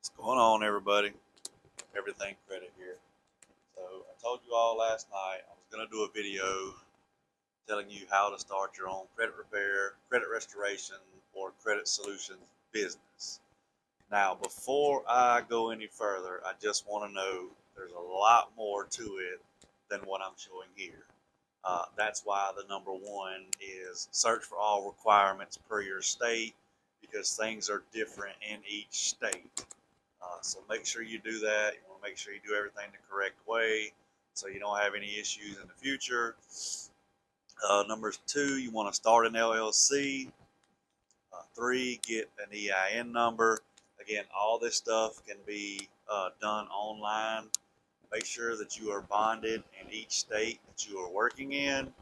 What's going on, everybody? Everything Credit here. So I told you all last night I was going to do a video telling you how to start your own credit repair, credit restoration, or credit solutions business. Now, before I go any further, I just want to know there's a lot more to it than what I'm showing here. That's why the number one is search for all requirements per your state, because things are different in each state. So make sure you do that. You want to make sure you do everything the correct way so you don't have any issues in the future. Number two, you want to start an LLC. Three, get an EIN number. Again, all this stuff can be done online. Make sure that you are bonded in each state that you are working in.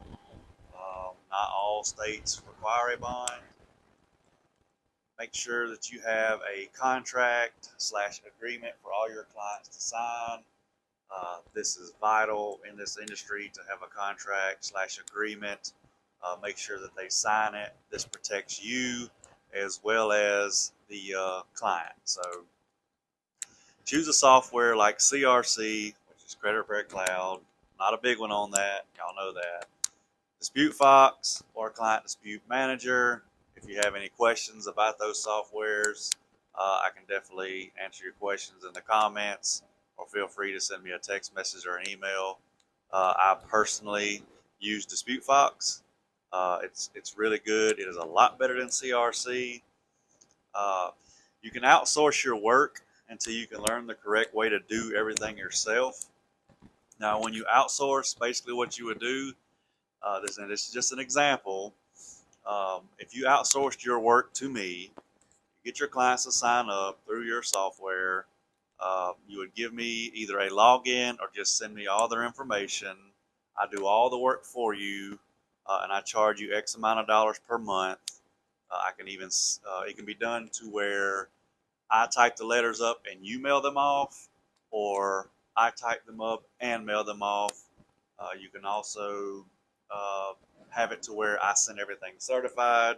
Not all states require a bond. Make sure that you have a contract / agreement for all your clients to sign. This is vital in this industry to have a contract / agreement. Make sure that they sign it. This protects you as well as the client. So choose a software like CRC, which is Credit Repair Cloud. Not a big one on that. Y'all know that. DisputeFox or Client Dispute Manager. If you have any questions about those softwares, I can definitely answer your questions in the comments, or feel free to send me a text message or an email. I personally use DisputeFox. It's really good. It is a lot better than CRC. You can outsource your work until you can learn the correct way to do everything yourself. Now, when you outsource, basically what you would do, this is just an example. If you outsourced your work to me, you get your clients to sign up through your software. You would give me either a login or just send me all their information. I do all the work for you, and I charge you X amount of dollars per month. I can even it can be done to where I type the letters up and you mail them off, or I type them up and mail them off. You can also have it to where I send everything certified.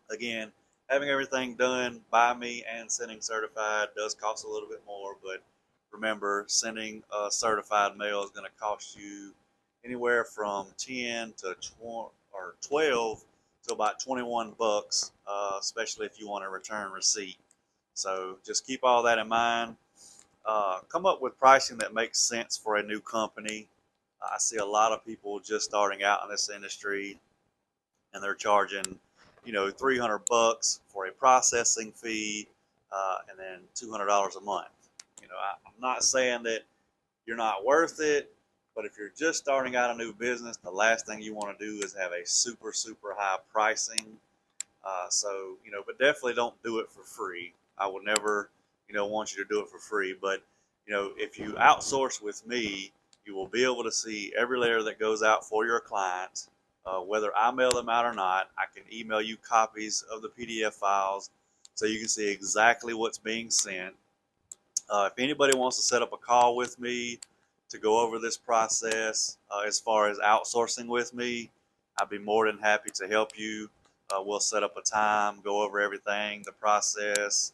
Again, having everything done by me and sending certified does cost a little bit more, but remember, sending certified mail is going to cost you anywhere from 10 to 20 or 12 to about 21 bucks, especially if you want a return receipt. So just keep all that in mind. Come up with pricing that makes sense for a new company. I see a lot of people just starting out in this industry, and they're charging, 300 bucks for a processing fee, and then $200 a month. I'm not saying that you're not worth it, but if you're just starting out a new business, the last thing you want to do is have a super, super high pricing. But definitely don't do it for free. I would never, want you to do it for free. But, if you outsource with me, you will be able to see every letter that goes out for your clients, whether I mail them out or not. I can email you copies of the PDF files so you can see exactly what's being sent. If anybody wants to set up a call with me to go over this process as far as outsourcing with me, I'd be more than happy to help you. We'll set up a time, go over everything, the process,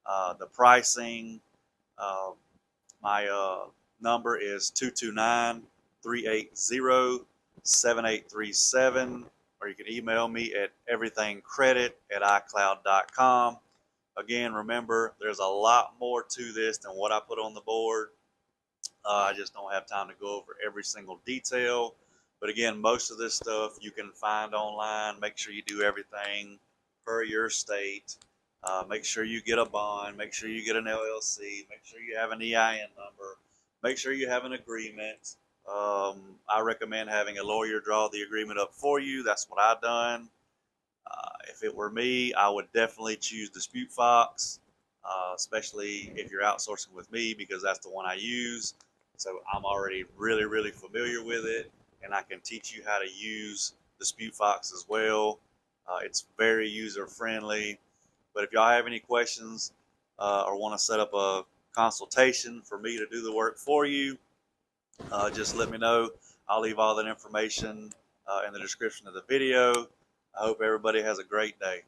the pricing. My number is 229-380-7837, or you can email me at everythingcredit@icloud.com. Again, remember, there's a lot more to this than what I put on the board. I just don't have time to go over every single detail. But again, most of this stuff you can find online. Make sure you do everything per your state. Make sure you get a bond. Make sure you get an LLC. Make sure you have an EIN number. Make sure you have an agreement. I recommend having a lawyer draw the agreement up for you. That's what I've done. If it were me, I would definitely choose DisputeFox, especially if you're outsourcing with me, because that's the one I use. So I'm already really, really familiar with it, and I can teach you how to use DisputeFox as well. It's very user-friendly. But if y'all have any questions or want to set up a consultation for me to do the work for you, just let me know. I'll leave all that information in the description of the video. I hope everybody has a great day.